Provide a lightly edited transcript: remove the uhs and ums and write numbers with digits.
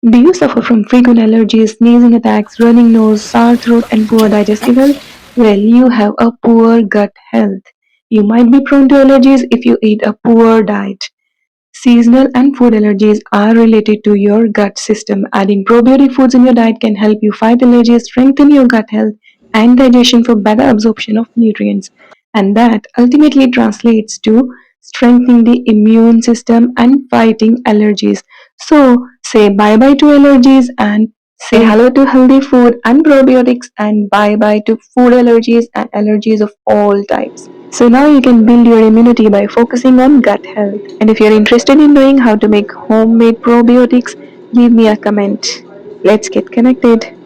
Do you suffer from frequent allergies, sneezing attacks, running nose, sore throat, and poor digestive health? Well, you have a poor gut health. You might be prone to allergies if you eat a poor diet. Seasonal and food allergies are related to your gut system. Adding probiotic foods in your diet can help you fight allergies, strengthen your gut health and digestion for better absorption of nutrients. And that ultimately translates to strengthening the immune system and fighting allergies. So, say bye bye to allergies and say hello to healthy food and probiotics and bye bye to food allergies and allergies of all types. So now you can build your immunity by focusing on gut health. And if you're interested in knowing how to make homemade probiotics, leave me a comment. Let's get connected.